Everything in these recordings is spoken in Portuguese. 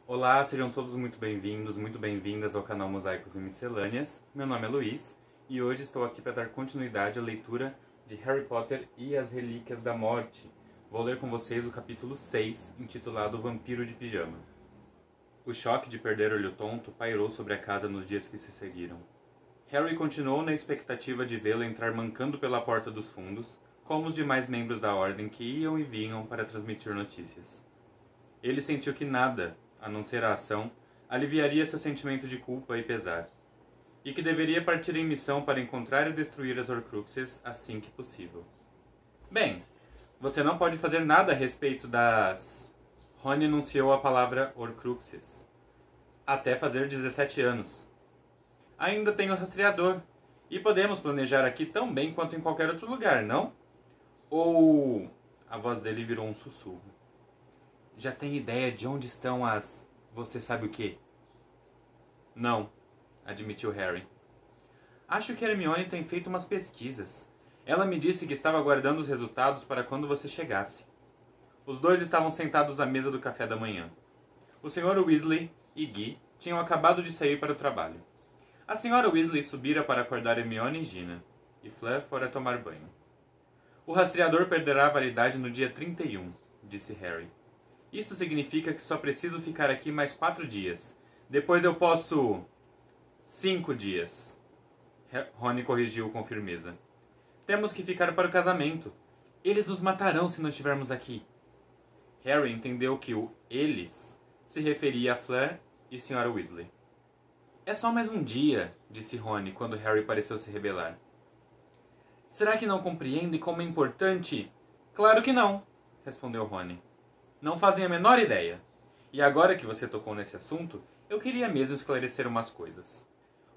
Olá, sejam todos muito bem-vindos, muito bem-vindas ao canal Mosaicos e Miscelâneas. Meu nome é Luiz e hoje estou aqui para dar continuidade à leitura de Harry Potter e as Relíquias da Morte. Vou ler com vocês o capítulo 6, intitulado O Vampiro de Pijama. O choque de perder Olho Tonto pairou sobre a casa nos dias que se seguiram. Harry continuou na expectativa de vê-lo entrar mancando pela porta dos fundos, como os demais membros da ordem que iam e vinham para transmitir notícias. Ele sentiu que nada, a não ser a ação, aliviaria seu sentimento de culpa e pesar, e que deveria partir em missão para encontrar e destruir as Horcruxes assim que possível. Bem, você não pode fazer nada a respeito das... Rony enunciou a palavra Horcruxes. Até fazer 17 anos. Ainda tenho o rastreador, e podemos planejar aqui tão bem quanto em qualquer outro lugar, não? Ou... A voz dele virou um sussurro. Já tem ideia de onde estão as... Você sabe o quê? Não, admitiu Harry. Acho que Hermione tem feito umas pesquisas. Ela me disse que estava aguardando os resultados para quando você chegasse. Os dois estavam sentados à mesa do café da manhã. O Sr. Weasley e Guy tinham acabado de sair para o trabalho. A Sra. Weasley subira para acordar Hermione e Gina, e Fleur fora tomar banho. O rastreador perderá a validade no dia 31, disse Harry. Isto significa que só preciso ficar aqui mais 4 dias. Depois eu posso... 5 dias. Rony corrigiu com firmeza. Temos que ficar para o casamento. Eles nos matarão se não estivermos aqui. Harry entendeu que o eles se referia a Fleur e Sra. Weasley. É só mais um dia, disse Rony quando Harry pareceu se rebelar. Será que não compreende como é importante? Claro que não, respondeu Rony. Não fazem a menor ideia. E agora que você tocou nesse assunto, eu queria mesmo esclarecer umas coisas.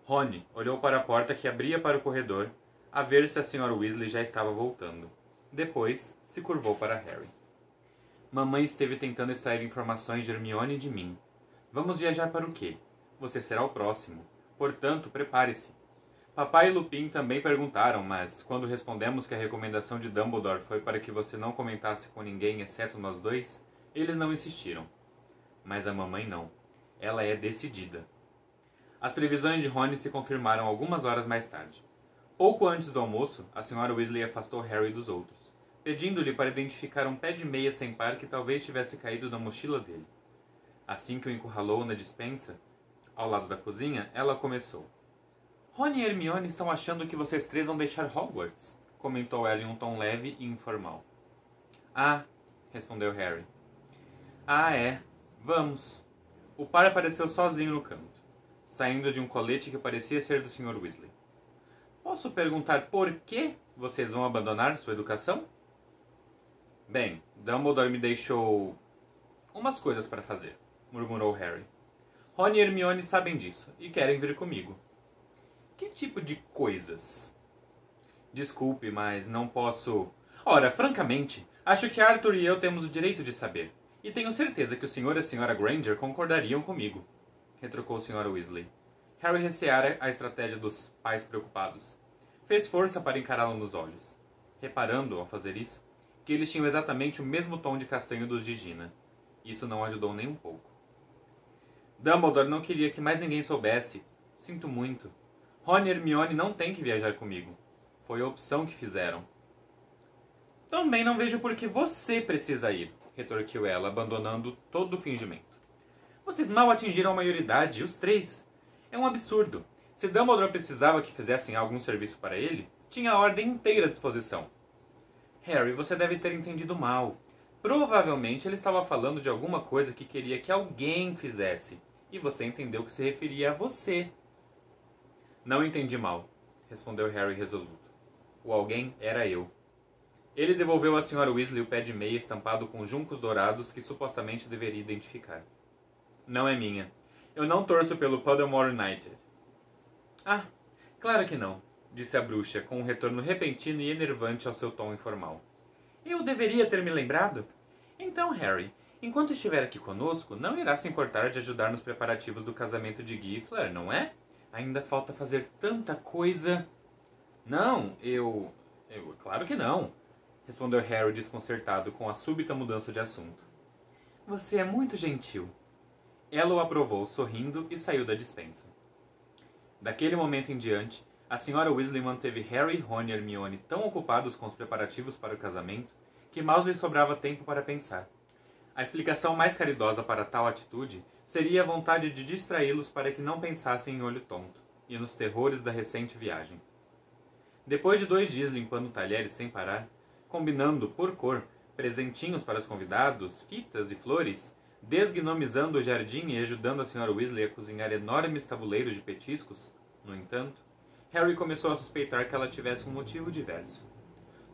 Rony olhou para a porta que abria para o corredor, a ver se a Sra. Weasley já estava voltando. Depois, se curvou para Harry. Mamãe esteve tentando extrair informações de Hermione e de mim. Vamos viajar para o quê? Você será o próximo. Portanto, prepare-se. Papai e Lupin também perguntaram, mas quando respondemos que a recomendação de Dumbledore foi para que você não comentasse com ninguém exceto nós dois, eles não insistiram. Mas a mamãe não. Ela é decidida. As previsões de Rony se confirmaram algumas horas mais tarde. Pouco antes do almoço, a Sra. Weasley afastou Harry dos outros, pedindo-lhe para identificar um pé de meia sem par que talvez tivesse caído da mochila dele. Assim que o encurralou na despensa, ao lado da cozinha, ela começou. Rony e Hermione estão achando que vocês três vão deixar Hogwarts, comentou ela em um tom leve e informal. Ah, respondeu Harry. Ah, é. Vamos. O par apareceu sozinho no canto, saindo de um colete que parecia ser do Sr. Weasley. Posso perguntar por que vocês vão abandonar sua educação? Bem, Dumbledore me deixou... umas coisas para fazer, murmurou Harry. Rony e Hermione sabem disso e querem vir comigo. Que tipo de coisas? Desculpe, mas não posso... Ora, francamente, acho que Arthur e eu temos o direito de saber. E tenho certeza que o Sr. e a Sra. Granger concordariam comigo, retrucou a Sra. Weasley. Harry receara a estratégia dos pais preocupados. Fez força para encará-lo nos olhos, reparando, ao fazer isso, que eles tinham exatamente o mesmo tom de castanho dos de Gina. Isso não ajudou nem um pouco. Dumbledore não queria que mais ninguém soubesse. Sinto muito. Rony e Hermione não têm que viajar comigo. Foi a opção que fizeram. Também não vejo por que você precisa ir, retorquiu ela, abandonando todo o fingimento. Vocês mal atingiram a maioridade, os três. É um absurdo. Se Dumbledore precisava que fizessem algum serviço para ele, tinha a ordem inteira à disposição. Harry, você deve ter entendido mal. Provavelmente ele estava falando de alguma coisa que queria que alguém fizesse, e você entendeu que se referia a você. Não entendi mal, respondeu Harry resoluto. O alguém era eu. Ele devolveu à Sra. Weasley o pé de meia estampado com juncos dourados que supostamente deveria identificar. Não é minha. Eu não torço pelo Pottermore United. Ah, claro que não, disse a bruxa, com um retorno repentino e enervante ao seu tom informal. Eu deveria ter me lembrado? Então, Harry, enquanto estiver aqui conosco, não irá se importar de ajudar nos preparativos do casamento de Guy e Fleur, não é? Ainda falta fazer tanta coisa... Não, claro que não, respondeu Harry desconcertado com a súbita mudança de assunto. Você é muito gentil. Ela o aprovou sorrindo e saiu da despensa. Daquele momento em diante, a senhora Weasley manteve Harry, Ron e Hermione tão ocupados com os preparativos para o casamento que mal lhes sobrava tempo para pensar. A explicação mais caridosa para tal atitude seria a vontade de distraí-los para que não pensassem em Olho Tonto e nos terrores da recente viagem. Depois de 2 dias limpando talheres sem parar, combinando por cor presentinhos para os convidados, fitas e flores, desgnomizando o jardim e ajudando a Sra. Weasley a cozinhar enormes tabuleiros de petiscos, no entanto, Harry começou a suspeitar que ela tivesse um motivo diverso.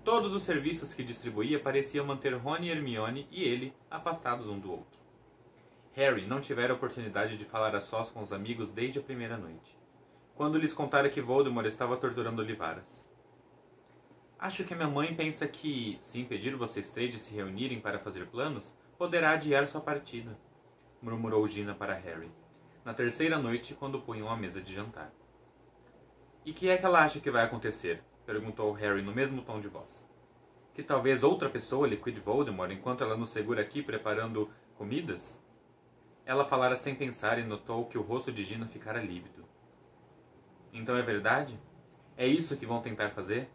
Todos os serviços que distribuía pareciam manter Ron e Hermione e ele afastados um do outro. Harry não tivera oportunidade de falar a sós com os amigos desde a primeira noite, quando lhes contara que Voldemort estava torturando Olivaras. Acho que minha mãe pensa que, se impedir vocês 3 de se reunirem para fazer planos, poderá adiar sua partida, murmurou Gina para Harry, na terceira noite, quando punham à mesa de jantar. E que é que ela acha que vai acontecer? Perguntou Harry no mesmo tom de voz. Que talvez outra pessoa liquide Voldemort enquanto ela nos segura aqui preparando comidas? Ela falara sem pensar e notou que o rosto de Gina ficara lívido. Então é verdade? É isso que vão tentar fazer?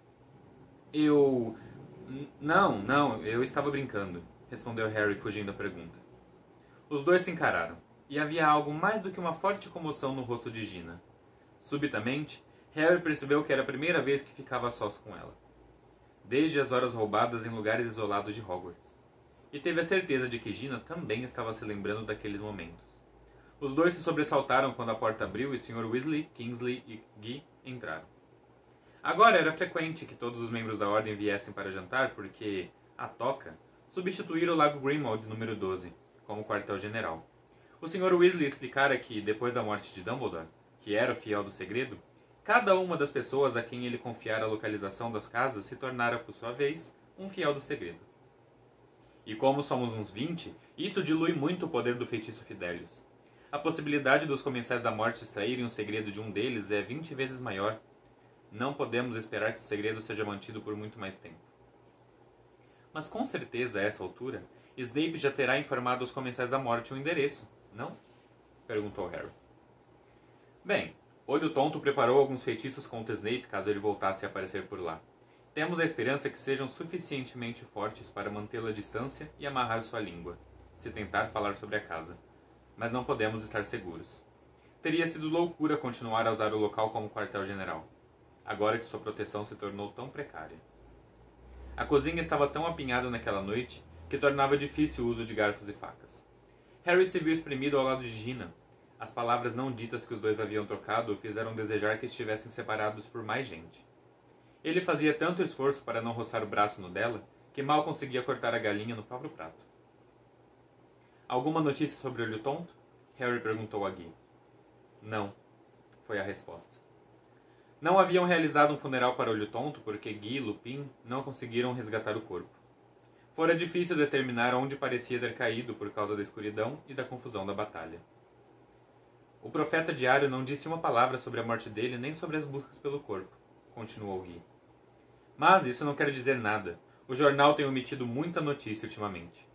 Não, eu estava brincando, respondeu Harry fugindo da pergunta. Os dois se encararam, e havia algo mais do que uma forte comoção no rosto de Gina. Subitamente, Harry percebeu que era a primeira vez que ficava a sós com ela, desde as horas roubadas em lugares isolados de Hogwarts, e teve a certeza de que Gina também estava se lembrando daqueles momentos. Os dois se sobressaltaram quando a porta abriu e Sr. Weasley, Kingsley e Guy entraram. Agora era frequente que todos os membros da ordem viessem para jantar porque, a toca, substituíram o Lago Grimmauld número 12 como quartel-general. O Sr. Weasley explicara que, depois da morte de Dumbledore, que era o fiel do segredo, cada uma das pessoas a quem ele confiara a localização das casas se tornara, por sua vez, um fiel do segredo. E como somos uns 20, isso dilui muito o poder do feitiço Fidelius. A possibilidade dos Comensais da Morte extraírem o segredo de um deles é 20 vezes maior. Não podemos esperar que o segredo seja mantido por muito mais tempo. Mas com certeza, a essa altura, Snape já terá informado os Comensais da Morte o endereço, não? Perguntou Harry. Bem, Olho Tonto preparou alguns feitiços contra Snape caso ele voltasse a aparecer por lá. Temos a esperança que sejam suficientemente fortes para mantê-lo à distância e amarrar sua língua, se tentar falar sobre a casa. Mas não podemos estar seguros. Teria sido loucura continuar a usar o local como quartel-general, agora que sua proteção se tornou tão precária. A cozinha estava tão apinhada naquela noite que tornava difícil o uso de garfos e facas. Harry se viu espremido ao lado de Gina. As palavras não ditas que os dois haviam trocado o fizeram desejar que estivessem separados por mais gente. Ele fazia tanto esforço para não roçar o braço no dela que mal conseguia cortar a galinha no próprio prato. Alguma notícia sobre Olho Tonto? Harry perguntou a Guy. Não, foi a resposta. Não haviam realizado um funeral para Olho Tonto porque Guy e Lupin não conseguiram resgatar o corpo. Fora difícil determinar onde parecia ter caído por causa da escuridão e da confusão da batalha. O profeta diário não disse uma palavra sobre a morte dele nem sobre as buscas pelo corpo, continuou Guy. Mas isso não quer dizer nada. O jornal tem omitido muita notícia ultimamente.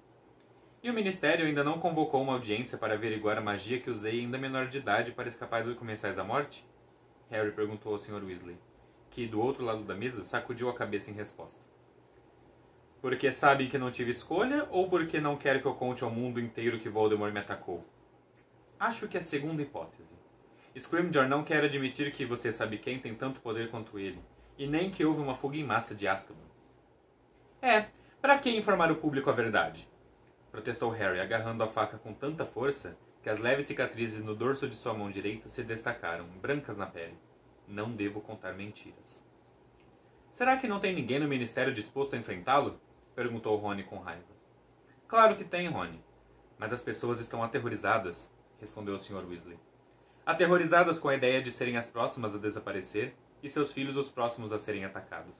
E o Ministério ainda não convocou uma audiência para averiguar a magia que usei ainda menor de idade para escapar dos Comensais da Morte? Harry perguntou ao Sr. Weasley, que, do outro lado da mesa, sacudiu a cabeça em resposta. Porque sabe que não tive escolha ou porque não quer que eu conte ao mundo inteiro que Voldemort me atacou? Acho que é a segunda hipótese. Scrimgeour não quer admitir que você sabe quem tem tanto poder quanto ele, e nem que houve uma fuga em massa de Azkaban. Para que informar o público a verdade? Protestou Harry, agarrando a faca com tanta força que as leves cicatrizes no dorso de sua mão direita se destacaram, brancas na pele. Não devo contar mentiras. Será que não tem ninguém no Ministério disposto a enfrentá-lo? Perguntou Rony com raiva. Claro que tem, Rony. Mas as pessoas estão aterrorizadas, respondeu o Sr. Weasley. Aterrorizadas com a ideia de serem as próximas a desaparecer e seus filhos os próximos a serem atacados.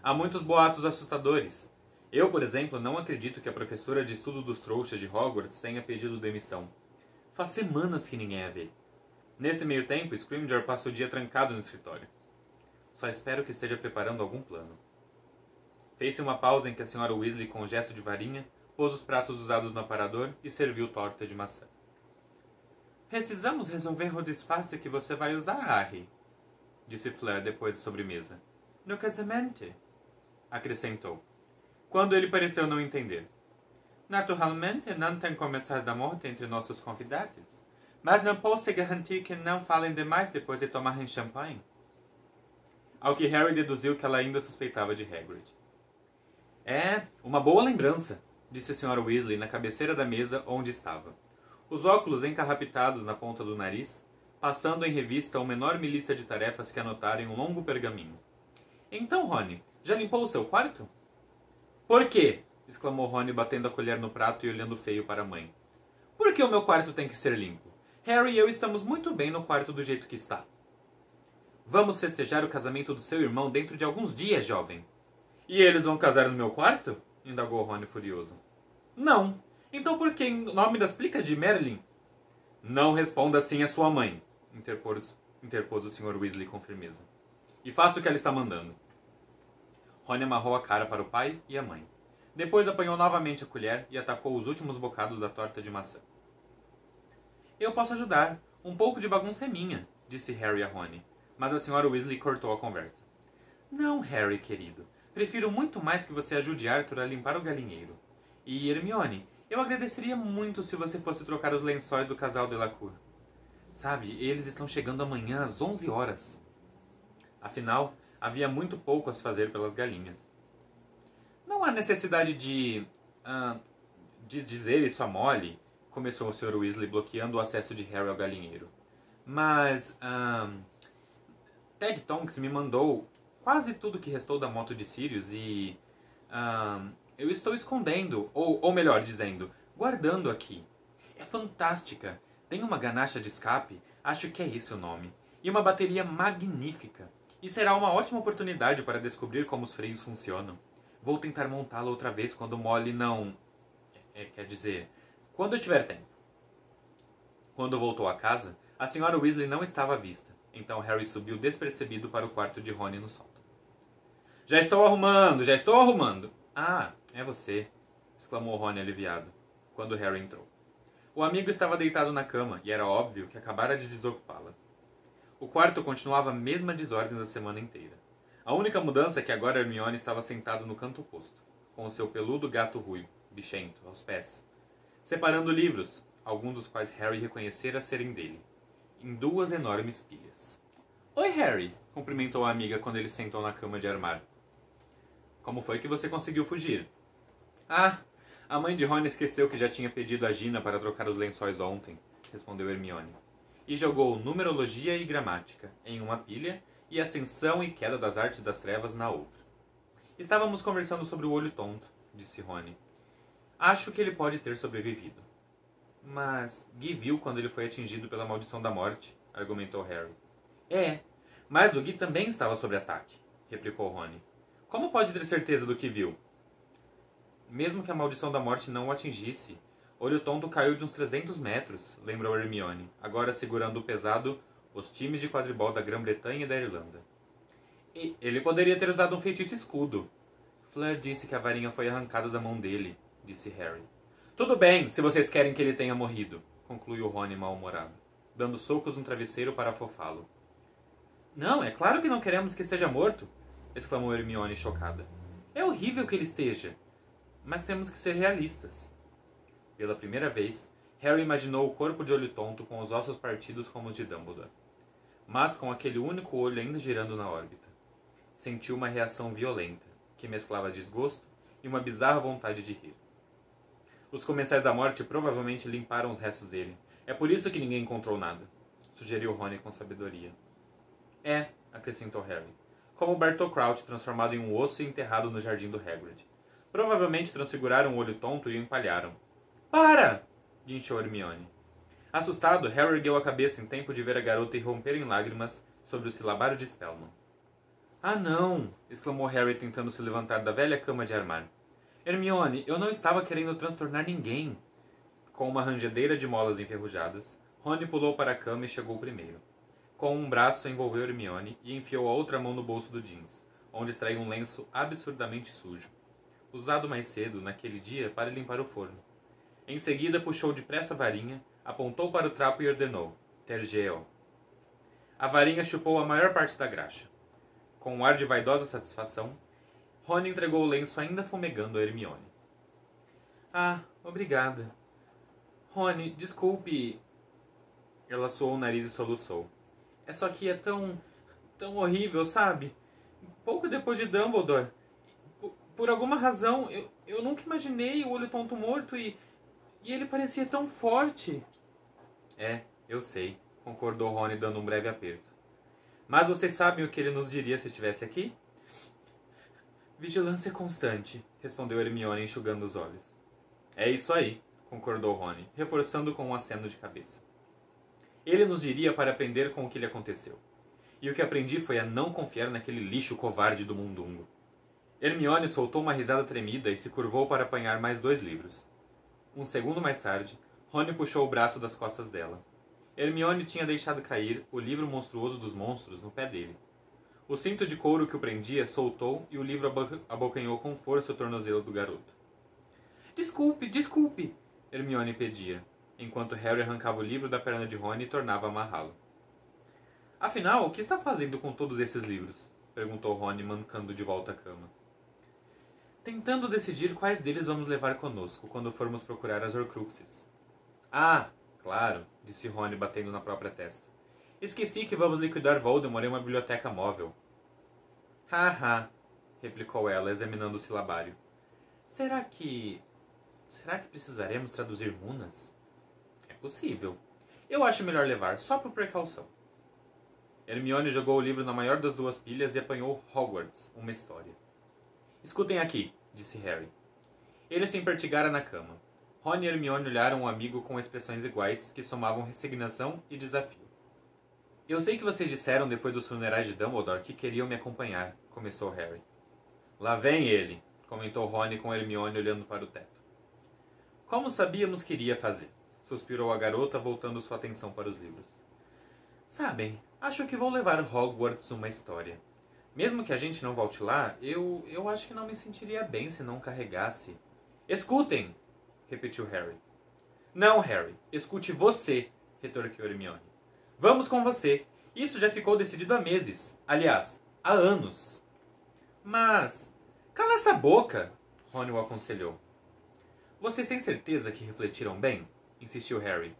Há muitos boatos assustadores. Eu, por exemplo, não acredito que a professora de estudo dos trouxas de Hogwarts tenha pedido demissão. Faz semanas que ninguém a vê. Nesse meio tempo, Scrimgeour passa o dia trancado no escritório. Só espero que esteja preparando algum plano. Fez-se uma pausa em que a Sra. Weasley, com um gesto de varinha, pôs os pratos usados no aparador e serviu torta de maçã. Precisamos resolver o disfarce que você vai usar, Harry, disse Fleur depois da sobremesa. No casamento, acrescentou, quando ele pareceu não entender. Naturalmente, não tem comensais da morte entre nossos convidados, mas não posso garantir que não falem demais depois de tomarem champanhe. Ao que Harry deduziu que ela ainda suspeitava de Hagrid. É, uma boa lembrança, disse a Sra. Weasley na cabeceira da mesa onde estava. Os óculos encarrapitados na ponta do nariz, passando em revista uma enorme lista de tarefas que anotara em um longo pergaminho. Então, Rony, já limpou o seu quarto? Por quê? Exclamou Rony, batendo a colher no prato e olhando feio para a mãe. Por que o meu quarto tem que ser limpo? Harry e eu estamos muito bem no quarto do jeito que está. Vamos festejar o casamento do seu irmão dentro de alguns dias, jovem. E eles vão casar no meu quarto? Indagou Rony furioso. Não. Então por que em nome das plicas de Merlin? Não responda assim a sua mãe, interpôs o Sr. Weasley com firmeza. E faça o que ela está mandando. Rony amarrou a cara para o pai e a mãe. Depois apanhou novamente a colher e atacou os últimos bocados da torta de maçã. Eu posso ajudar. Um pouco de bagunça é minha, disse Harry a Rony. Mas a Sra. Weasley cortou a conversa. Não, Harry, querido. Prefiro muito mais que você ajude Arthur a limpar o galinheiro. E Hermione, eu agradeceria muito se você fosse trocar os lençóis do casal Delacour. Sabe, eles estão chegando amanhã às 11 horas. Afinal, havia muito pouco a se fazer pelas galinhas. Não há necessidade de dizer isso a Molly, começou o Sr. Weasley bloqueando o acesso de Harry ao galinheiro. Mas, Ted Tonks me mandou quase tudo que restou da moto de Sirius e eu estou escondendo, ou melhor dizendo, guardando aqui. É fantástica. Tem uma ganacha de escape, acho que é esse o nome, e uma bateria magnífica. E será uma ótima oportunidade para descobrir como os freios funcionam. Vou tentar montá-la outra vez quando Molly não... quer dizer, quando eu tiver tempo. Quando voltou a casa, a Sra. Weasley não estava à vista. Então Harry subiu despercebido para o quarto de Rony no sótão. Já estou arrumando! Ah, é você, exclamou Rony aliviado, quando Harry entrou. O amigo estava deitado na cama e era óbvio que acabara de desocupá-la. O quarto continuava a mesma desordem da semana inteira. A única mudança é que agora Hermione estava sentado no canto oposto, com o seu peludo gato ruivo, bichento, aos pés, separando livros, alguns dos quais Harry reconhecera serem dele, em duas enormes pilhas. Oi, Harry! Cumprimentou a amiga quando ele sentou na cama de armário. Como foi que você conseguiu fugir? Ah, a mãe de Rony esqueceu que já tinha pedido a Gina para trocar os lençóis ontem, respondeu Hermione. E jogou numerologia e gramática em uma pilha e ascensão e queda das artes das trevas na outra. Estávamos conversando sobre o olho tonto, disse Rony. Acho que ele pode ter sobrevivido. Mas Gui viu quando ele foi atingido pela maldição da morte, argumentou Harry. É, mas o Gui também estava sob ataque, replicou Rony. Como pode ter certeza do que viu? Mesmo que a maldição da morte não o atingisse, Olho Tonto caiu de uns 300 metros, lembrou Hermione, agora segurando o pesado os times de quadribol da Grã-Bretanha e da Irlanda. E ele poderia ter usado um feitiço escudo. Fleur disse que a varinha foi arrancada da mão dele, disse Harry. Tudo bem, se vocês querem que ele tenha morrido, concluiu Rony mal-humorado, dando socos no travesseiro para afofá-lo. Não, é claro que não queremos que esteja morto, exclamou Hermione chocada. É horrível que ele esteja, mas temos que ser realistas. Pela primeira vez, Harry imaginou o corpo de Olho Tonto com os ossos partidos como os de Dumbledore, mas com aquele único olho ainda girando na órbita. Sentiu uma reação violenta, que mesclava desgosto e uma bizarra vontade de rir. Os comensais da morte provavelmente limparam os restos dele. É por isso que ninguém encontrou nada, sugeriu Rony com sabedoria. É, acrescentou Harry, como Bartol Crouch transformado em um osso e enterrado no jardim do Hagrid. Provavelmente transfiguraram o Olho Tonto e o empalharam. Para! Guinchou Hermione. Assustado, Harry ergueu a cabeça em tempo de ver a garota irromper em lágrimas sobre o silabário de Spellman. Ah, não! Exclamou Harry tentando se levantar da velha cama de armário. Hermione, eu não estava querendo transtornar ninguém. Com uma rangedeira de molas enferrujadas, Rony pulou para a cama e chegou primeiro. Com um braço envolveu Hermione e enfiou a outra mão no bolso do jeans, onde extraiu um lenço absurdamente sujo, usado mais cedo, naquele dia, para limpar o forno. Em seguida, puxou depressa a varinha, apontou para o trapo e ordenou: Tergeo. A varinha chupou a maior parte da graxa. Com um ar de vaidosa satisfação, Rony entregou o lenço ainda fumegando a Hermione. Ah, obrigada. Rony, desculpe. Ela suou o nariz e soluçou. É só que é tão horrível, sabe? Pouco depois de Dumbledore. Por alguma razão, eu nunca imaginei o Olho Tonto morto e ele parecia tão forte. É, eu sei, concordou Rony dando um breve aperto. Mas vocês sabem o que ele nos diria se estivesse aqui? Vigilância constante, respondeu Hermione enxugando os olhos. É isso aí, concordou Rony, reforçando com um aceno de cabeça. Ele nos diria para aprender com o que lhe aconteceu. E o que aprendi foi a não confiar naquele lixo covarde do mundungo. Hermione soltou uma risada tremida e se curvou para apanhar mais 2 livros. Um segundo mais tarde, Rony puxou o braço das costas dela. Hermione tinha deixado cair o livro monstruoso dos monstros no pé dele. O cinto de couro que o prendia soltou e o livro abocanhou com força o tornozelo do garoto. Desculpe, desculpe, Hermione pedia, enquanto Harry arrancava o livro da perna de Rony e tornava a amarrá-lo. Afinal, o que está fazendo com todos esses livros? Perguntou Rony, mancando de volta à cama. Tentando decidir quais deles vamos levar conosco quando formos procurar as Horcruxes. Ah, claro, disse Rony batendo na própria testa. Esqueci que vamos liquidar Voldemort em uma biblioteca móvel. Haha, replicou ela, examinando o silabário. Será que precisaremos traduzir runas? É possível. Eu acho melhor levar, só por precaução. Hermione jogou o livro na maior das 2 pilhas e apanhou Hogwarts, uma história. Escutem aqui, disse Harry. Ele se empertigara na cama. Rony e Hermione olharam o amigo com expressões iguais, que somavam resignação e desafio. Eu sei que vocês disseram depois dos funerais de Dumbledore que queriam me acompanhar, começou Harry. Lá vem ele, comentou Rony com Hermione olhando para o teto. Como sabíamos que iria fazer, suspirou a garota, voltando sua atenção para os livros. Sabem, acho que vou levar Hogwarts uma história. Mesmo que a gente não volte lá, eu acho que não me sentiria bem se não carregasse. Escutem! Repetiu Harry. Não, Harry, escute você, retorquiu Hermione. Vamos com você. Isso já ficou decidido há meses. Aliás, há anos. Mas... Cala essa boca, Rony o aconselhou. Vocês têm certeza que refletiram bem? Insistiu Harry.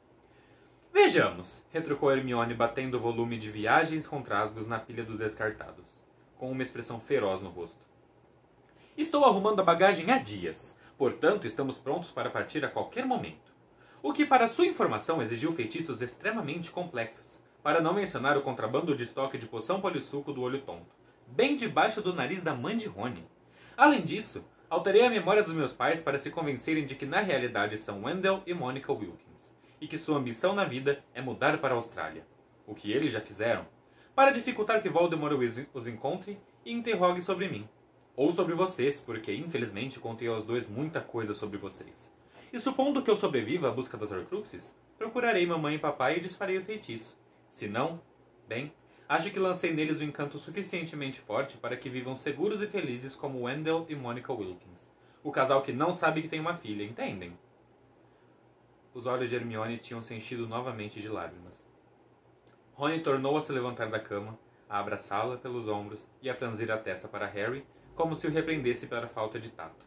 Vejamos, retrucou Hermione batendo o volume de Viagens com Trasgos na pilha dos descartados, com uma expressão feroz no rosto. Estou arrumando a bagagem há dias, portanto estamos prontos para partir a qualquer momento. O que, para sua informação, exigiu feitiços extremamente complexos, para não mencionar o contrabando de estoque de poção polissuco do Olho Tonto, bem debaixo do nariz da mãe de Rony. Além disso, alterei a memória dos meus pais para se convencerem de que na realidade são Wendell e Monica Wilkins, e que sua ambição na vida é mudar para a Austrália, o que eles já fizeram, para dificultar que Voldemort os encontre e interrogue sobre mim. Ou sobre vocês, porque infelizmente contei aos 2 muita coisa sobre vocês. E supondo que eu sobreviva à busca das Horcruxes, procurarei mamãe e papai e desfarei o feitiço. Se não, bem, acho que lancei neles um encanto suficientemente forte para que vivam seguros e felizes como Wendell e Monica Wilkins. O casal que não sabe que tem uma filha, entendem? Os olhos de Hermione tinham se enchido novamente de lágrimas. Rony tornou a se levantar da cama, a abraçá-la pelos ombros e a franzir a testa para Harry, como se o repreendesse pela falta de tato.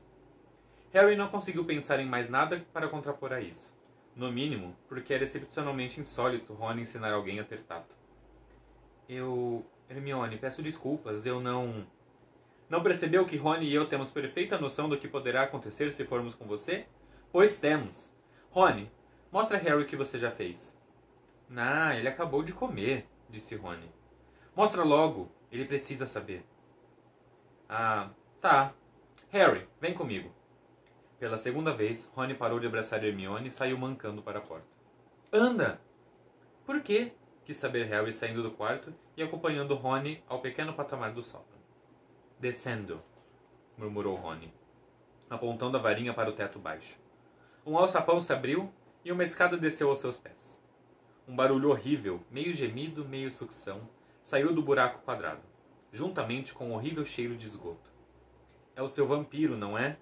Harry não conseguiu pensar em mais nada para contrapor a isso. No mínimo, porque era excepcionalmente insólito Rony ensinar alguém a ter tato. Hermione, peço desculpas, eu não... Não percebeu que Rony e eu temos perfeita noção do que poderá acontecer se formos com você? Pois temos. Rony, mostra a Harry o que você já fez. Ele acabou de comer, disse Rony. Mostra logo, ele precisa saber. Tá. Harry, vem comigo. Pela segunda vez, Rony parou de abraçar Hermione e saiu mancando para a porta. Anda! Por quê? Quis saber Harry saindo do quarto e acompanhando Rony ao pequeno patamar do sótão. Descendo, murmurou Rony, apontando a varinha para o teto baixo. Um alçapão se abriu e uma escada desceu aos seus pés. Um barulho horrível, meio gemido, meio sucção, saiu do buraco quadrado, juntamente com um horrível cheiro de esgoto. É o seu vampiro, não é?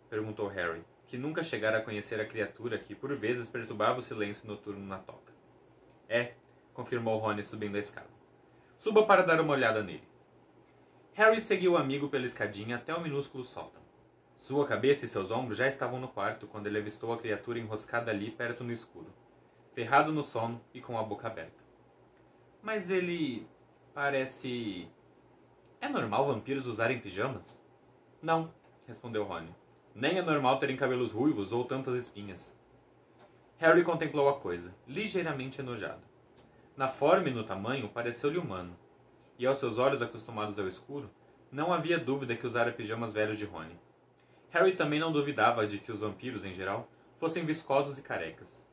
Perguntou Harry, que nunca chegara a conhecer a criatura que por vezes perturbava o silêncio noturno na toca. É, confirmou Rony subindo a escada. Suba para dar uma olhada nele. Harry seguiu o amigo pela escadinha até o minúsculo sótão. Sua cabeça e seus ombros já estavam no quarto quando ele avistou a criatura enroscada ali perto no escuro, ferrado no sono e com a boca aberta. Mas ele parece... É normal vampiros usarem pijamas? Não, respondeu Rony. Nem é normal terem cabelos ruivos ou tantas espinhas. Harry contemplou a coisa, ligeiramente enojado. Na forma e no tamanho, pareceu-lhe humano. E aos seus olhos acostumados ao escuro, não havia dúvida que usara pijamas velhos de Rony. Harry também não duvidava de que os vampiros, em geral, fossem viscosos e carecas,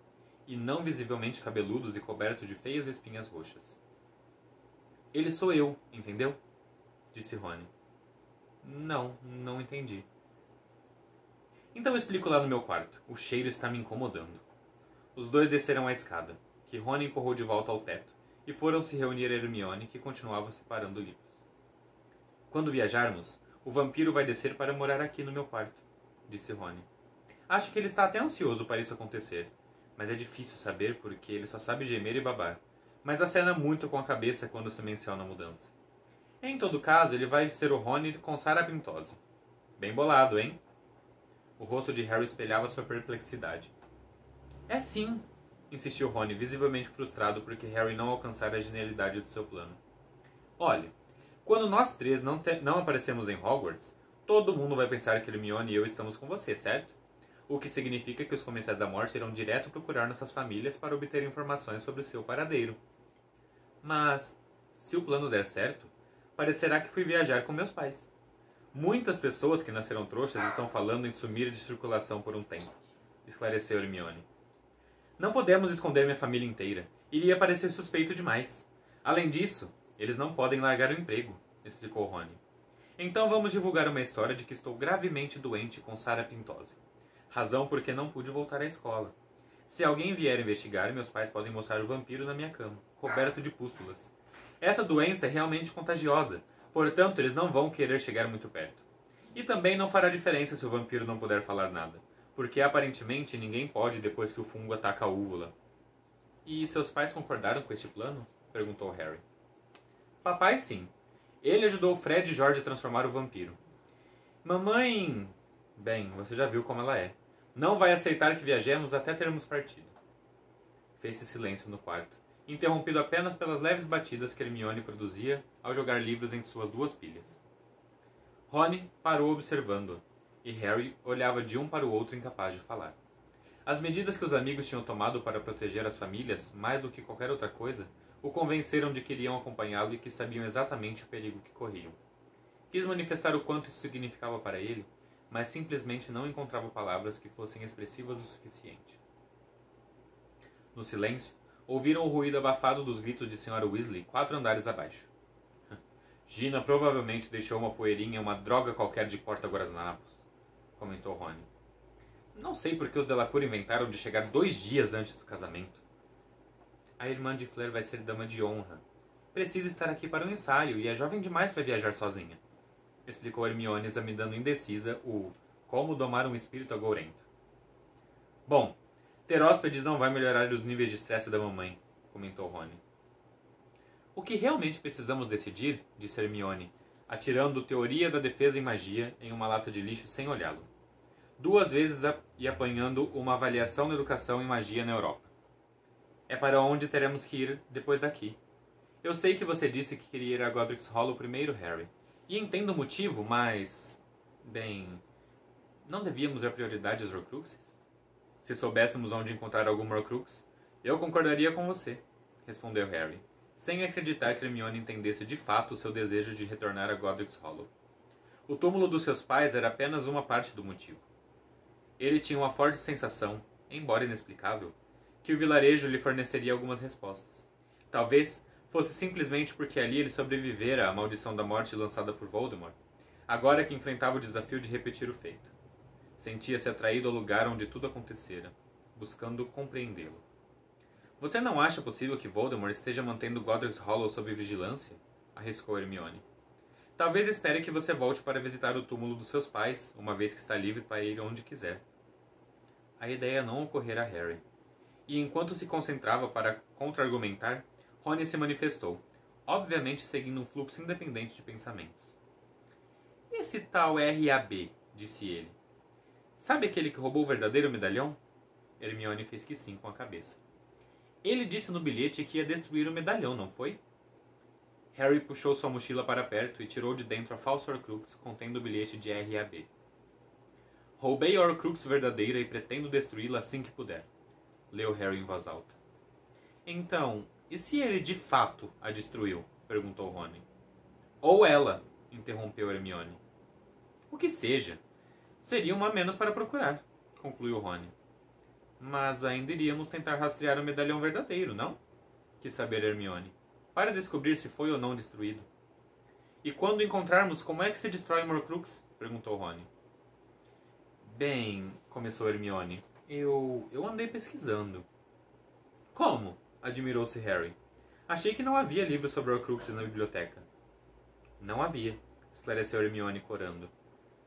e não visivelmente cabeludos e cobertos de feias espinhas roxas. Ele sou eu, entendeu? Disse Rony. Não entendi. Então eu explico lá no meu quarto. O cheiro está me incomodando. Os dois desceram a escada, que Rony empurrou de volta ao teto, e foram se reunir a Hermione, que continuava separando livros. Quando viajarmos, o vampiro vai descer para morar aqui no meu quarto, disse Rony. Acho que ele está até ansioso para isso acontecer, mas é difícil saber porque ele só sabe gemer e babar, mas acena muito com a cabeça quando se menciona a mudança. Em todo caso, ele vai ser o Rony com sarapintose. Bem bolado, hein? O rosto de Harry espelhava sua perplexidade. É sim, insistiu Rony, visivelmente frustrado porque Harry não alcançara a genialidade do seu plano. Olhe, quando nós três não aparecemos em Hogwarts, todo mundo vai pensar que Hermione e eu estamos com você, certo? O que significa que os Comensais da Morte irão direto procurar nossas famílias para obter informações sobre seu paradeiro. Mas, se o plano der certo, parecerá que fui viajar com meus pais. Muitas pessoas que nasceram trouxas estão falando em sumir de circulação por um tempo, esclareceu Hermione. Não podemos esconder minha família inteira. Iria parecer suspeito demais. Além disso, eles não podem largar o emprego, explicou Rony. Então vamos divulgar uma história de que estou gravemente doente com sarapintose. Razão por que não pude voltar à escola. Se alguém vier investigar, meus pais podem mostrar o vampiro na minha cama, coberto de pústulas. Essa doença é realmente contagiosa, portanto eles não vão querer chegar muito perto. E também não fará diferença se o vampiro não puder falar nada, porque aparentemente ninguém pode depois que o fungo ataca a úvula. E seus pais concordaram com este plano? Perguntou Harry. Papai sim. Ele ajudou Fred e George a transformar o vampiro. Mamãe... Bem, você já viu como ela é. Não vai aceitar que viajemos até termos partido. Fez-se silêncio no quarto, interrompido apenas pelas leves batidas que Hermione produzia ao jogar livros em suas duas pilhas. Rony parou observando-o, e Harry olhava de um para o outro incapaz de falar. As medidas que os amigos tinham tomado para proteger as famílias, mais do que qualquer outra coisa, o convenceram de que iriam acompanhá-lo e que sabiam exatamente o perigo que corriam. Quis manifestar o quanto isso significava para ele, mas simplesmente não encontrava palavras que fossem expressivas o suficiente. No silêncio, ouviram o ruído abafado dos gritos de Sra. Weasley 4 andares abaixo. Gina provavelmente deixou uma poeirinha em uma droga qualquer de porta-guardanapos, comentou Rony. Não sei por que os Delacour inventaram de chegar 2 dias antes do casamento. A irmã de Fleur vai ser dama de honra. Precisa estar aqui para o ensaio e é jovem demais para viajar sozinha, explicou Hermione, examinando indecisa o como domar um espírito agourento. Bom, ter hóspedes não vai melhorar os níveis de estresse da mamãe, comentou Rony. O que realmente precisamos decidir, disse Hermione, atirando Teoria da Defesa em Magia em uma lata de lixo sem olhá-lo. 2 vezes e apanhando uma avaliação da educação em magia na Europa. É para onde teremos que ir depois daqui. Eu sei que você disse que queria ir a Godric's Hollow primeiro, Harry. E entendo o motivo, mas... Bem... Não devíamos dar prioridade às Horcruxes? Se soubéssemos onde encontrar algum Horcrux, eu concordaria com você, respondeu Harry, sem acreditar que Hermione entendesse de fato o seu desejo de retornar a Godric's Hollow. O túmulo dos seus pais era apenas uma parte do motivo. Ele tinha uma forte sensação, embora inexplicável, que o vilarejo lhe forneceria algumas respostas. Talvez fosse simplesmente porque ali ele sobrevivera à maldição da morte lançada por Voldemort, agora que enfrentava o desafio de repetir o feito. Sentia-se atraído ao lugar onde tudo acontecera, buscando compreendê-lo. Você não acha possível que Voldemort esteja mantendo Godric's Hollow sob vigilância? Arriscou Hermione. Talvez espere que você volte para visitar o túmulo dos seus pais, uma vez que está livre para ir onde quiser. a ideia não ocorrera a Harry. E enquanto se concentrava para contra-argumentar, Rony se manifestou, obviamente seguindo um fluxo independente de pensamentos. Esse tal RAB, disse ele. Sabe aquele que roubou o verdadeiro medalhão? Hermione fez que sim com a cabeça. Ele disse no bilhete que ia destruir o medalhão, não foi? Harry puxou sua mochila para perto e tirou de dentro a falsa Horcrux contendo o bilhete de RAB. Roubei a Horcrux verdadeira e pretendo destruí-la assim que puder. Leu Harry em voz alta. Então, e se ele de fato a destruiu? Perguntou Rony. Ou ela, interrompeu Hermione. O que seja. Seria uma a menos para procurar, concluiu Rony. Mas ainda iríamos tentar rastrear o medalhão verdadeiro, não? Quis saber Hermione, para descobrir se foi ou não destruído. E quando encontrarmos, como é que se destrói uma Horcrux? Perguntou Rony. Bem, começou Hermione, eu andei pesquisando. Como? Admirou-se Harry. Achei que não havia livros sobre Horcruxes na biblioteca. Não havia, esclareceu Hermione corando.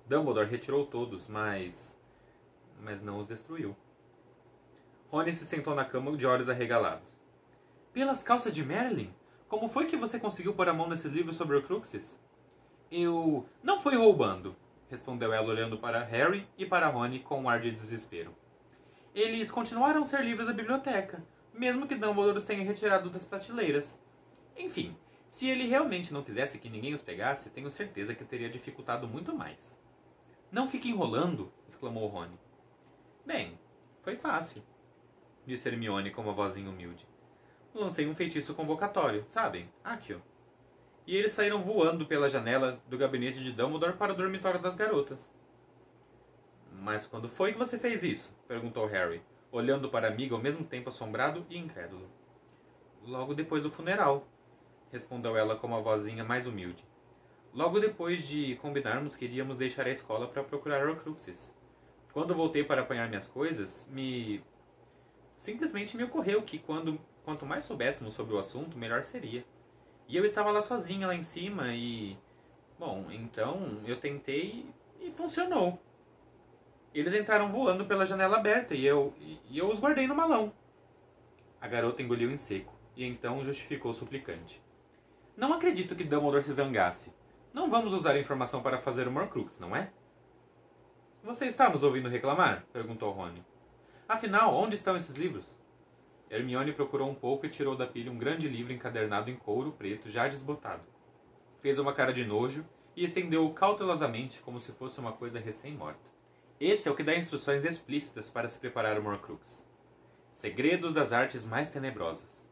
Dumbledore retirou todos, mas não os destruiu. Rony se sentou na cama de olhos arregalados. Pelas calças de Merlin? Como foi que você conseguiu pôr a mão nesses livros sobre Horcruxes? Eu... Não fui roubando, respondeu ela olhando para Harry e para Rony com um ar de desespero. Eles continuaram a ser livros da biblioteca, mesmo que Dumbledore os tenha retirado das prateleiras. Enfim, se ele realmente não quisesse que ninguém os pegasse, tenho certeza que teria dificultado muito mais. Não fique enrolando, exclamou Rony. Bem, foi fácil, disse Hermione com uma vozinha humilde. Lancei um feitiço convocatório, sabem? Accio. E eles saíram voando pela janela do gabinete de Dumbledore para o dormitório das garotas. Mas quando foi que você fez isso? Perguntou Harry, olhando para a amiga ao mesmo tempo assombrado e incrédulo. Logo depois do funeral, respondeu ela com uma vozinha mais humilde. Logo depois de combinarmos que iríamos deixar a escola para procurar Horcruxes. Quando voltei para apanhar minhas coisas, simplesmente me ocorreu que quanto mais soubéssemos sobre o assunto, melhor seria. E eu estava lá sozinha, lá em cima, e... Bom, então eu tentei e funcionou. Eles entraram voando pela janela aberta e eu os guardei no malão. A garota engoliu em seco, e então justificou suplicante. Não acredito que Dumbledore se zangasse. Não vamos usar a informação para fazer uma Horcrux, não é? Você está nos ouvindo reclamar? Perguntou Rony. Afinal, onde estão esses livros? Hermione procurou um pouco e tirou da pilha um grande livro encadernado em couro preto já desbotado. Fez uma cara de nojo e estendeu-o cautelosamente como se fosse uma coisa recém-morta. Esse é o que dá instruções explícitas para se preparar uma Horcrux. Segredos das artes mais tenebrosas.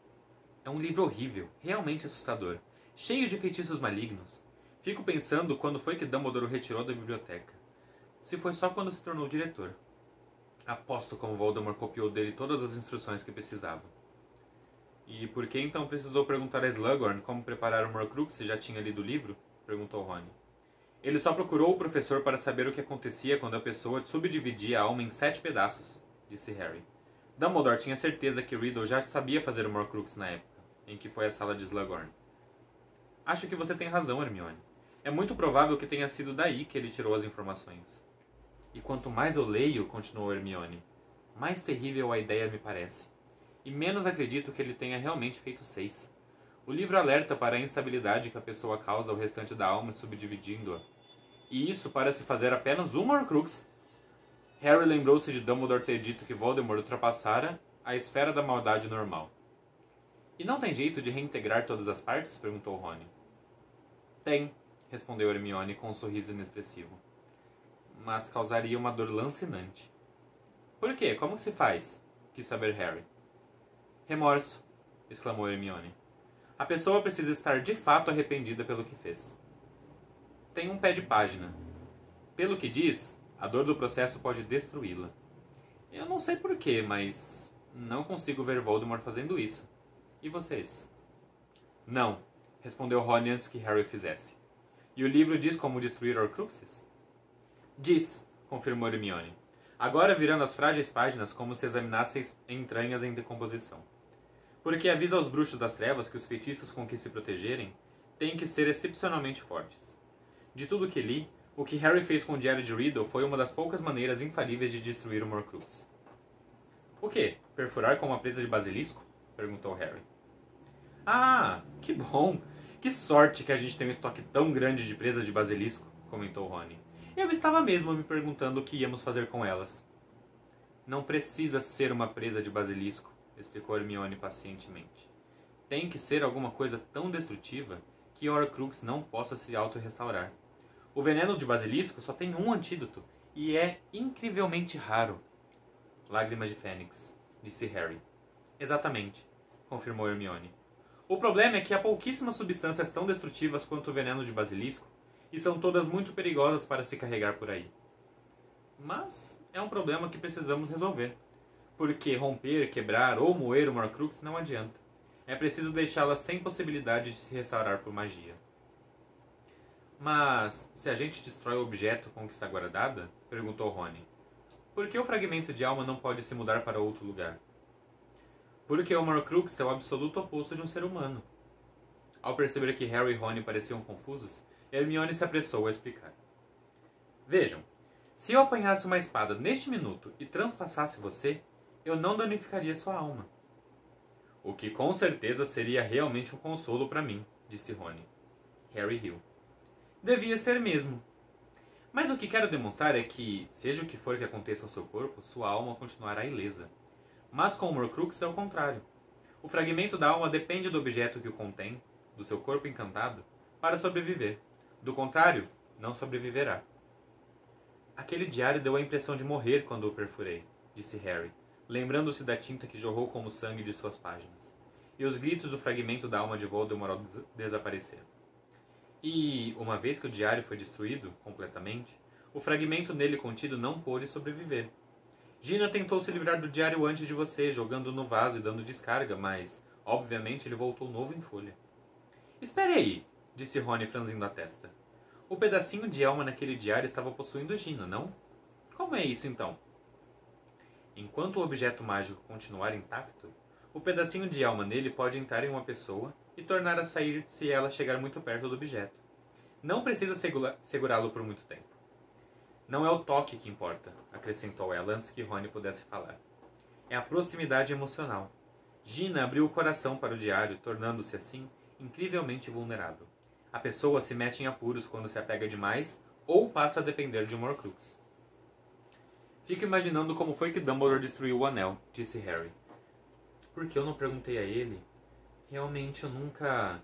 É um livro horrível, realmente assustador, cheio de feitiços malignos. Fico pensando quando foi que Dumbledore o retirou da biblioteca. Se foi só quando se tornou diretor. Aposto como Voldemort copiou dele todas as instruções que precisava. E por que então precisou perguntar a Slughorn como preparar uma Horcrux se já tinha lido o livro? Perguntou Rony. Ele só procurou o professor para saber o que acontecia quando a pessoa subdividia a alma em 7 pedaços, disse Harry. Dumbledore tinha certeza que Riddle já sabia fazer uma Horcrux na época em que foi à sala de Slughorn. Acho que você tem razão, Hermione. É muito provável que tenha sido daí que ele tirou as informações. E quanto mais eu leio, continuou Hermione, mais terrível a ideia me parece. E menos acredito que ele tenha realmente feito 6. O livro alerta para a instabilidade que a pessoa causa ao restante da alma subdividindo-a. E isso para se fazer apenas uma Horcrux. Harry lembrou-se de Dumbledore ter dito que Voldemort ultrapassara a esfera da maldade normal. E não tem jeito de reintegrar todas as partes? Perguntou Rony. Tem, respondeu Hermione com um sorriso inexpressivo. Mas causaria uma dor lancinante. Por quê? Como que se faz? Quis saber Harry. Remorso, exclamou Hermione. A pessoa precisa estar de fato arrependida pelo que fez. Tem um pé de página. Pelo que diz, a dor do processo pode destruí-la. Eu não sei porquê, mas não consigo ver Voldemort fazendo isso. E vocês? Não, respondeu Rony antes que Harry fizesse. E o livro diz como destruir Horcruxes? Diz, confirmou Hermione, agora virando as frágeis páginas como se examinassem entranhas em decomposição. Porque avisa aos bruxos das trevas que os feitiços com que se protegerem têm que ser excepcionalmente fortes. De tudo que li, o que Harry fez com o diário de Riddle foi uma das poucas maneiras infalíveis de destruir uma Horcrux. O quê? Perfurar com uma presa de basilisco? Perguntou Harry. Ah, que bom! Que sorte que a gente tem um estoque tão grande de presas de basilisco, comentou Rony. Eu estava mesmo me perguntando o que íamos fazer com elas. Não precisa ser uma presa de basilisco, explicou Hermione pacientemente. Tem que ser alguma coisa tão destrutiva que Horcrux não possa se auto-restaurar. O veneno de basilisco só tem um antídoto e é incrivelmente raro. Lágrimas de Fênix, disse Harry. Exatamente, confirmou Hermione. O problema é que há pouquíssimas substâncias tão destrutivas quanto o veneno de basilisco, e são todas muito perigosas para se carregar por aí. Mas é um problema que precisamos resolver, porque romper, quebrar ou moer uma Horcrux não adianta. É preciso deixá-la sem possibilidade de se restaurar por magia. Mas, se a gente destrói o objeto com que está guardada, perguntou Rony, por que o fragmento de alma não pode se mudar para outro lugar? Porque o Horcrux é o absoluto oposto de um ser humano. Ao perceber que Harry e Rony pareciam confusos, Hermione se apressou a explicar. Vejam, se eu apanhasse uma espada neste minuto e transpassasse você, eu não danificaria sua alma. O que com certeza seria realmente um consolo para mim, disse Rony. Harry riu. Devia ser mesmo. Mas o que quero demonstrar é que, seja o que for que aconteça ao seu corpo, sua alma continuará ilesa. Mas com o Horcrux é o contrário. O fragmento da alma depende do objeto que o contém, do seu corpo encantado, para sobreviver. Do contrário, não sobreviverá. Aquele diário deu a impressão de morrer quando o perfurei, disse Harry, lembrando-se da tinta que jorrou como sangue de suas páginas, e os gritos do fragmento da alma de Voldemort ao desaparecer. E, uma vez que o diário foi destruído completamente, o fragmento nele contido não pôde sobreviver. Gina tentou se livrar do diário antes de você, jogando no vaso e dando descarga, mas, obviamente, ele voltou novo em folha. Espere aí, disse Rony franzindo a testa. O pedacinho de alma naquele diário estava possuindo Gina, não? Como é isso, então? Enquanto o objeto mágico continuar intacto, o pedacinho de alma nele pode entrar em uma pessoa e torná-la sair se ela chegar muito perto do objeto. Não precisa segurá-lo por muito tempo. Não é o toque que importa, acrescentou ela antes que Rony pudesse falar. É a proximidade emocional. Gina abriu o coração para o diário, tornando-se assim incrivelmente vulnerável. A pessoa se mete em apuros quando se apega demais ou passa a depender de um Horcrux. Fico imaginando como foi que Dumbledore destruiu o anel, disse Harry. Por que eu não perguntei a ele? Realmente eu nunca...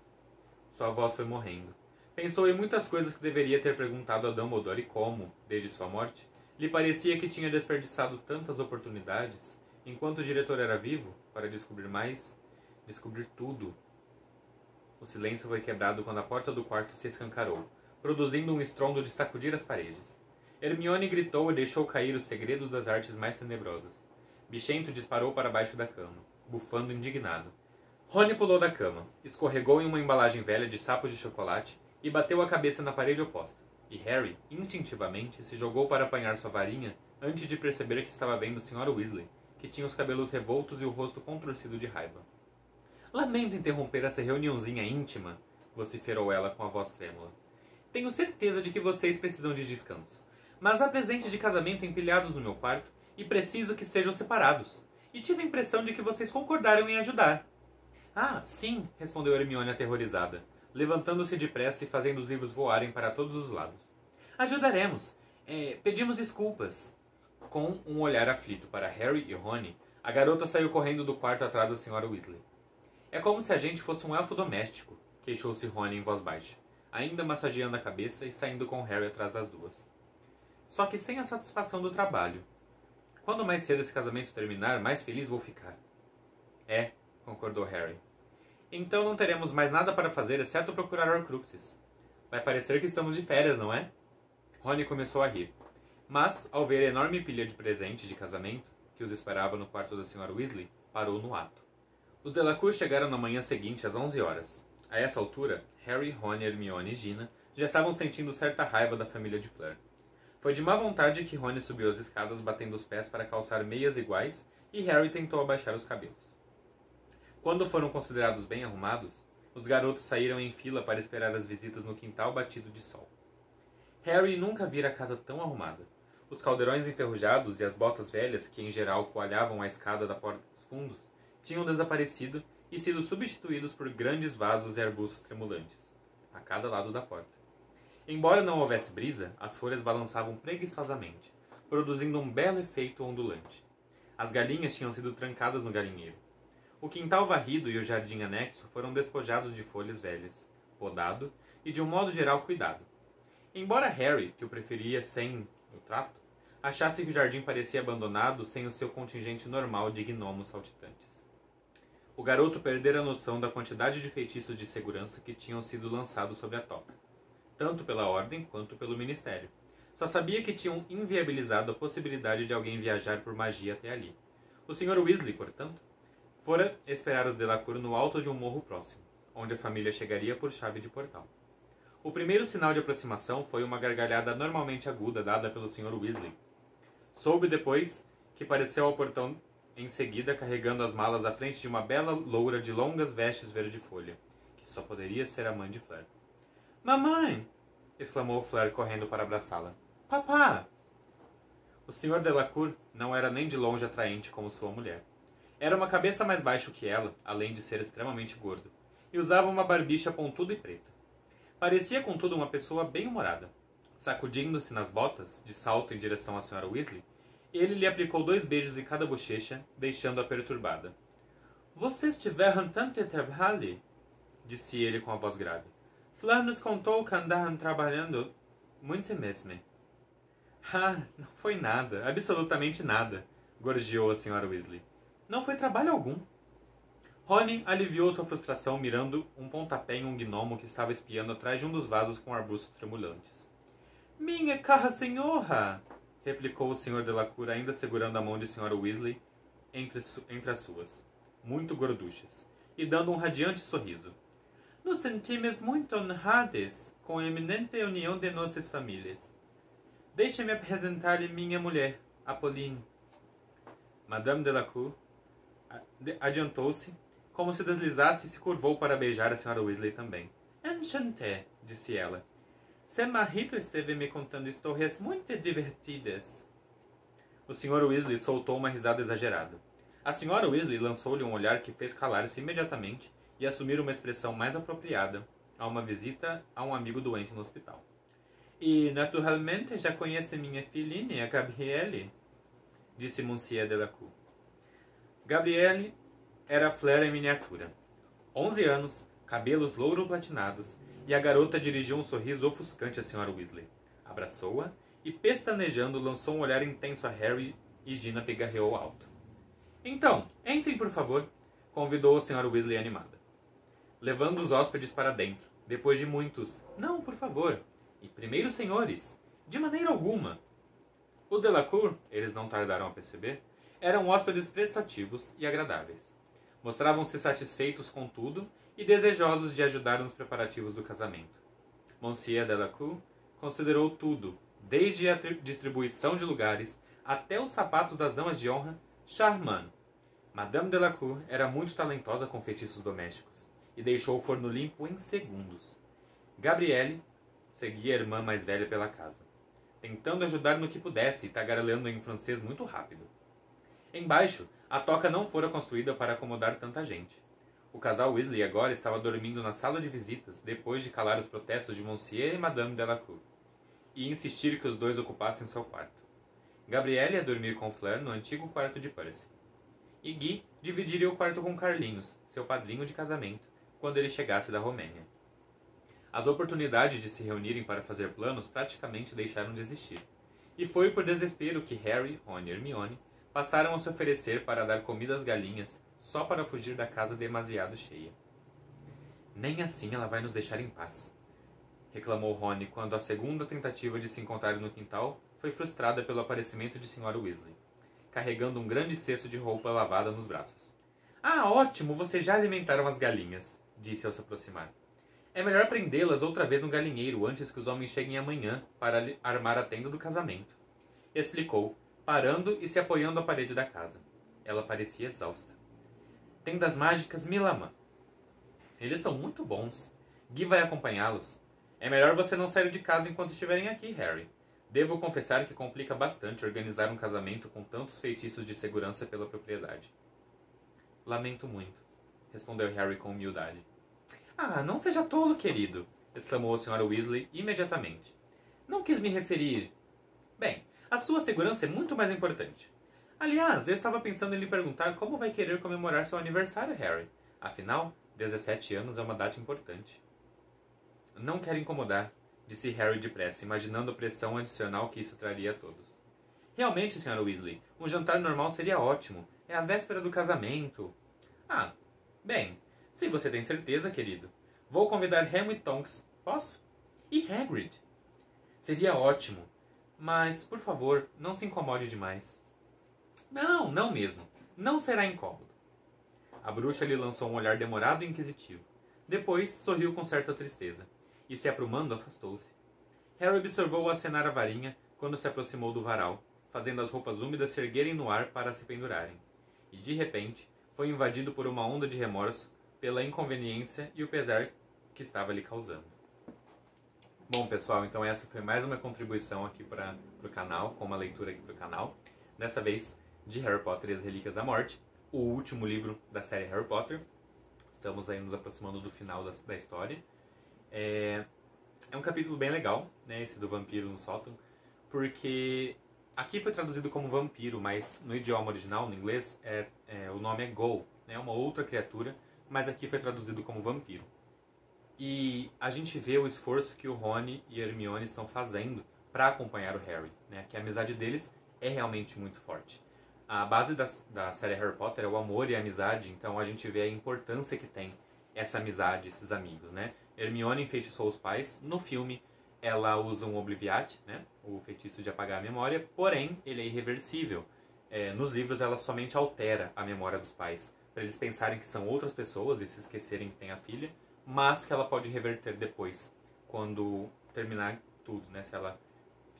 Sua voz foi morrendo. Pensou em muitas coisas que deveria ter perguntado a Dumbledore e como, desde sua morte, lhe parecia que tinha desperdiçado tantas oportunidades, enquanto o diretor era vivo, para descobrir mais, descobrir tudo. O silêncio foi quebrado quando a porta do quarto se escancarou, produzindo um estrondo de sacudir as paredes. Hermione gritou e deixou cair os segredos das artes mais tenebrosas. Bichento disparou para baixo da cama, bufando indignado. Rony pulou da cama, escorregou em uma embalagem velha de sapos de chocolate e bateu a cabeça na parede oposta. E Harry, instintivamente, se jogou para apanhar sua varinha antes de perceber que estava vendo a Sra. Weasley, que tinha os cabelos revoltos e o rosto contorcido de raiva. Lamento interromper essa reuniãozinha íntima, vociferou ela com a voz trêmula. Tenho certeza de que vocês precisam de descanso. Mas há presentes de casamento empilhados no meu quarto e preciso que sejam separados. E tive a impressão de que vocês concordaram em ajudar. Ah, sim, respondeu Hermione aterrorizada, levantando-se depressa e fazendo os livros voarem para todos os lados. Ajudaremos. Pedimos desculpas. Com um olhar aflito para Harry e Rony, a garota saiu correndo do quarto atrás da Sra. Weasley. É como se a gente fosse um elfo doméstico, queixou-se Rony em voz baixa, ainda massageando a cabeça e saindo com Harry atrás das duas. Só que sem a satisfação do trabalho. Quando mais cedo esse casamento terminar, mais feliz vou ficar. É, concordou Harry. Então não teremos mais nada para fazer exceto procurar Horcruxes. Vai parecer que estamos de férias, não é? Rony começou a rir, mas, ao ver a enorme pilha de presentes de casamento que os esperava no quarto da Sra. Weasley, parou no ato. Os Delacour chegaram na manhã seguinte às 11 horas. A essa altura, Harry, Rony, Hermione e Gina já estavam sentindo certa raiva da família de Fleur. Foi de má vontade que Rony subiu as escadas batendo os pés para calçar meias iguais e Harry tentou abaixar os cabelos. Quando foram considerados bem arrumados, os garotos saíram em fila para esperar as visitas no quintal batido de sol. Harry nunca vira a casa tão arrumada. Os caldeirões enferrujados e as botas velhas, que em geral coalhavam a escada da porta dos fundos, tinham desaparecido e sido substituídos por grandes vasos e arbustos tremulantes, a cada lado da porta. Embora não houvesse brisa, as folhas balançavam preguiçosamente, produzindo um belo efeito ondulante. As galinhas tinham sido trancadas no galinheiro. O quintal varrido e o jardim anexo foram despojados de folhas velhas, podado e, de um modo geral, cuidado. Embora Harry, que o preferia sem o trato, achasse que o jardim parecia abandonado sem o seu contingente normal de gnomos saltitantes. O garoto perdera a noção da quantidade de feitiços de segurança que tinham sido lançados sobre a toca, tanto pela Ordem quanto pelo Ministério. Só sabia que tinham inviabilizado a possibilidade de alguém viajar por magia até ali. O Sr. Weasley, portanto, fora esperar os Delacour no alto de um morro próximo, onde a família chegaria por chave de portal. O primeiro sinal de aproximação foi uma gargalhada normalmente aguda dada pelo Sr. Weasley. Soube depois que apareceu ao portão em seguida carregando as malas à frente de uma bela loura de longas vestes verde-folha, que só poderia ser a mãe de Fleur. "Mamãe!" exclamou Fleur correndo para abraçá-la. "Papá!" O Sr. Delacour não era nem de longe atraente como sua mulher. Era uma cabeça mais baixo que ela, além de ser extremamente gordo, e usava uma barbicha pontuda e preta. Parecia, contudo, uma pessoa bem-humorada. Sacudindo-se nas botas, de salto em direção à Sra. Weasley, ele lhe aplicou 2 beijos em cada bochecha, deixando-a perturbada. "Vocês tiveram tanto trabalho?" disse ele com a voz grave. "Fleur nos contou que andaram trabalhando muito mesmo." "Ah, não foi nada, absolutamente nada", gorjeou a Sra. Weasley. "Não foi trabalho algum." Rony aliviou sua frustração mirando um pontapé em um gnomo que estava espiando atrás de um dos vasos com arbustos tremulantes. "Minha cara senhora!" replicou o Sr. Delacour, ainda segurando a mão de Sra. Weasley entre as suas, muito gorduchas, e dando um radiante sorriso. "Nos sentimos muito honrados com a eminente união de nossas famílias. Deixe-me apresentar-lhe minha mulher, Apolline." Madame Delacour adiantou-se, como se deslizasse, e se curvou para beijar a Sra. Weasley também. "Enchanté", disse ela. "Seu marido esteve me contando histórias muito divertidas." O Sr. Weasley soltou uma risada exagerada. A Sra. Weasley lançou-lhe um olhar que fez calar-se imediatamente e assumir uma expressão mais apropriada a uma visita a um amigo doente no hospital. "E, naturalmente, já conhece minha filhinha, a Gabrielle", disse Monsieur Delacour. Gabrielle era Fleur em miniatura. 11 anos, cabelos louro-platinados, e a garota dirigiu um sorriso ofuscante à Sra. Weasley. Abraçou-a e, pestanejando, lançou um olhar intenso a Harry e Gina pigarreou alto. "Então, entrem, por favor", convidou a Sra. Weasley animada, levando os hóspedes para dentro, depois de muitos "não, por favor" e "primeiro, senhores", de maneira alguma. Os Delacour, eles não tardaram a perceber, eram hóspedes prestativos e agradáveis. Mostravam-se satisfeitos com tudo e desejosos de ajudar nos preparativos do casamento. Monsieur Delacour considerou tudo, desde a distribuição de lugares até os sapatos das damas de honra, charmant. Madame Delacour era muito talentosa com feitiços domésticos e deixou o forno limpo em segundos. Gabrielle seguia a irmã mais velha pela casa, tentando ajudar no que pudesse e tagarelando em francês muito rápido. Embaixo, a toca não fora construída para acomodar tanta gente. O casal Weasley agora estava dormindo na sala de visitas depois de calar os protestos de Monsieur e Madame Delacour e insistir que os dois ocupassem seu quarto. Gabrielle ia dormir com Fleur no antigo quarto de Percy. E Guy dividiria o quarto com Carlinhos, seu padrinho de casamento, quando ele chegasse da Romênia. As oportunidades de se reunirem para fazer planos praticamente deixaram de existir. E foi por desespero que Harry, Ron e Hermione passaram a se oferecer para dar comida às galinhas só para fugir da casa demasiado cheia. "Nem assim ela vai nos deixar em paz", reclamou Rony quando a segunda tentativa de se encontrar no quintal foi frustrada pelo aparecimento de Sra. Weasley, carregando um grande cesto de roupa lavada nos braços. "Ah, ótimo, vocês já alimentaram as galinhas", disse ao se aproximar. "É melhor prendê-las outra vez no galinheiro antes que os homens cheguem amanhã para armar a tenda do casamento", explicou, parando e se apoiando à parede da casa. Ela parecia exausta. "Tendas mágicas Milamã. Eles são muito bons. Guy vai acompanhá-los. É melhor você não sair de casa enquanto estiverem aqui, Harry. Devo confessar que complica bastante organizar um casamento com tantos feitiços de segurança pela propriedade. Lamento muito, respondeu Harry com humildade. Ah, não seja tolo, querido, exclamou a Sra. Weasley imediatamente. Não quis me referir... Bem, a sua segurança é muito mais importante. Aliás, eu estava pensando em lhe perguntar como vai querer comemorar seu aniversário, Harry. Afinal, 17 anos é uma data importante. Não quero incomodar, disse Harry depressa, imaginando a pressão adicional que isso traria a todos. Realmente, Sra. Weasley, um jantar normal seria ótimo. É a véspera do casamento. Ah, bem, se você tem certeza, querido. Vou convidar Helmut Tonks. Posso? E Hagrid. Seria ótimo. Mas, por favor, não se incomode demais. Não, não mesmo. Não será incômodo. A bruxa lhe lançou um olhar demorado e inquisitivo. Depois, sorriu com certa tristeza. E, se aprumando, afastou-se. Harry observou-o acenar a varinha quando se aproximou do varal, fazendo as roupas úmidas se erguerem no ar para se pendurarem. E, de repente, foi invadido por uma onda de remorso pela inconveniência e o pesar que estava lhe causando. Bom, pessoal, então essa foi mais uma contribuição aqui para o canal, com uma leitura aqui para o canal. Dessa vez, de Harry Potter e as Relíquias da Morte, o último livro da série Harry Potter. Estamos aí nos aproximando do final da história. É um capítulo bem legal, né, esse do vampiro no sótão, porque aqui foi traduzido como vampiro, mas no idioma original, no inglês, o nome é Ghoul, né, uma outra criatura, mas aqui foi traduzido como vampiro. E a gente vê o esforço que o Rony e a Hermione estão fazendo para acompanhar o Harry, né, que a amizade deles é realmente muito forte. A base da série Harry Potter é o amor e a amizade, então a gente vê a importância que tem essa amizade, esses amigos, né? Hermione enfeitiçou os pais. No filme, ela usa um Obliviate, né? O feitiço de apagar a memória, porém, ele é irreversível. Nos livros, ela somente altera a memória dos pais, para eles pensarem que são outras pessoas e se esquecerem que tem a filha, mas que ela pode reverter depois, quando terminar tudo, né? Se ela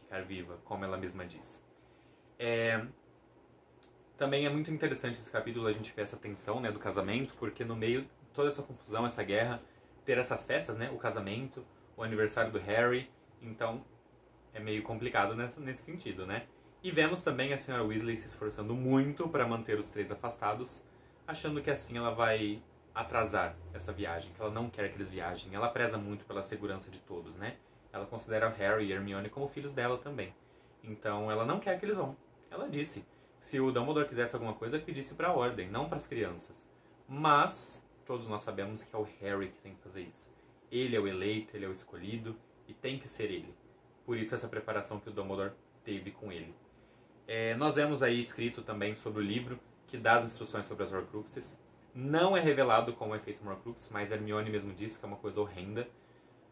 ficar viva, como ela mesma diz. Também é muito interessante esse capítulo, a gente ver essa tensão, né, do casamento, porque no meio de toda essa confusão, essa guerra, ter essas festas, né, o casamento, o aniversário do Harry, então é meio complicado nesse sentido, né. E vemos também a Sra. Weasley se esforçando muito para manter os três afastados, achando que assim ela vai atrasar essa viagem, que ela não quer que eles viajem. Ela preza muito pela segurança de todos, né. Ela considera o Harry e Hermione como filhos dela também. Então ela não quer que eles vão. Ela disse... Se o Dumbledore quisesse alguma coisa, pedisse para a Ordem, não para as crianças. Mas todos nós sabemos que é o Harry que tem que fazer isso. Ele é o eleito, ele é o escolhido e tem que ser ele. Por isso essa preparação que o Dumbledore teve com ele. Nós vemos aí escrito também sobre o livro que dá as instruções sobre as Horcruxes. Não é revelado como é feito uma Horcrux, mas Hermione mesmo disse que é uma coisa horrenda.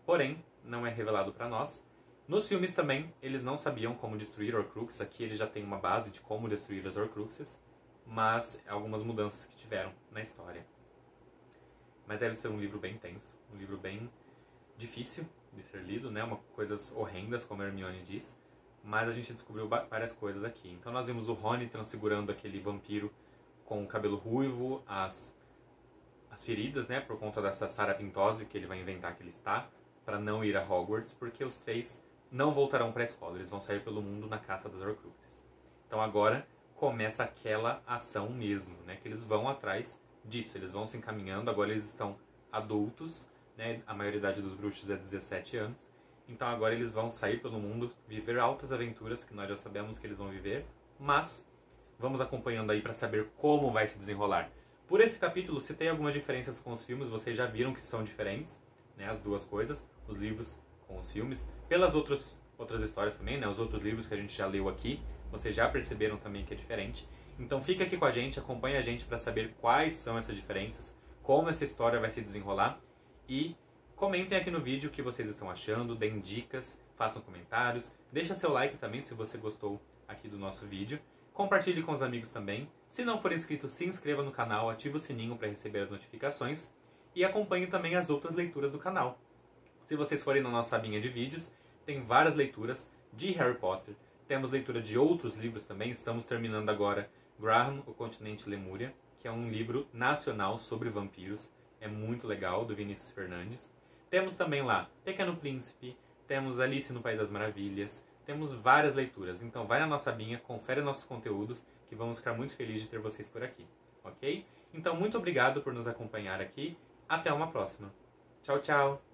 Porém, não é revelado para nós. Nos filmes também, eles não sabiam como destruir Horcrux. Aqui eles já têm uma base de como destruir as Horcruxes, mas algumas mudanças que tiveram na história. Mas deve ser um livro bem tenso, um livro bem difícil de ser lido, né? Coisas horrendas, como a Hermione diz, mas a gente descobriu várias coisas aqui. Então nós vimos o Rony transfigurando aquele vampiro com o cabelo ruivo, as feridas, né? Por conta dessa sarapintose que ele vai inventar que ele está, para não ir a Hogwarts, porque os três não voltarão para a escola, eles vão sair pelo mundo na caça das Horcruxes. Então agora começa aquela ação mesmo, né? Que eles vão atrás disso, eles vão se encaminhando, agora eles estão adultos, né? A maioridade dos bruxos é 17 anos, então agora eles vão sair pelo mundo, viver altas aventuras que nós já sabemos que eles vão viver, mas vamos acompanhando aí para saber como vai se desenrolar. Por esse capítulo, citei algumas diferenças com os filmes, vocês já viram que são diferentes, né? As duas coisas, os livros com os filmes, pelas outras histórias também, né? Os outros livros que a gente já leu aqui, vocês já perceberam também que é diferente. Então fica aqui com a gente, acompanha a gente para saber quais são essas diferenças, como essa história vai se desenrolar e comentem aqui no vídeo o que vocês estão achando, deem dicas, façam comentários, deixa seu like também se você gostou aqui do nosso vídeo, compartilhe com os amigos também. Se não for inscrito, se inscreva no canal, ative o sininho para receber as notificações e acompanhe também as outras leituras do canal. Se vocês forem na nossa abinha de vídeos, tem várias leituras de Harry Potter. Temos leitura de outros livros também. Estamos terminando agora Graham, o Continente Lemúria, que é um livro nacional sobre vampiros. É muito legal, do Vinícius Fernandes. Temos também lá Pequeno Príncipe, temos Alice no País das Maravilhas, temos várias leituras. Então vai na nossa abinha, confere nossos conteúdos, que vamos ficar muito felizes de ter vocês por aqui, ok? Então muito obrigado por nos acompanhar aqui. Até uma próxima. Tchau, tchau!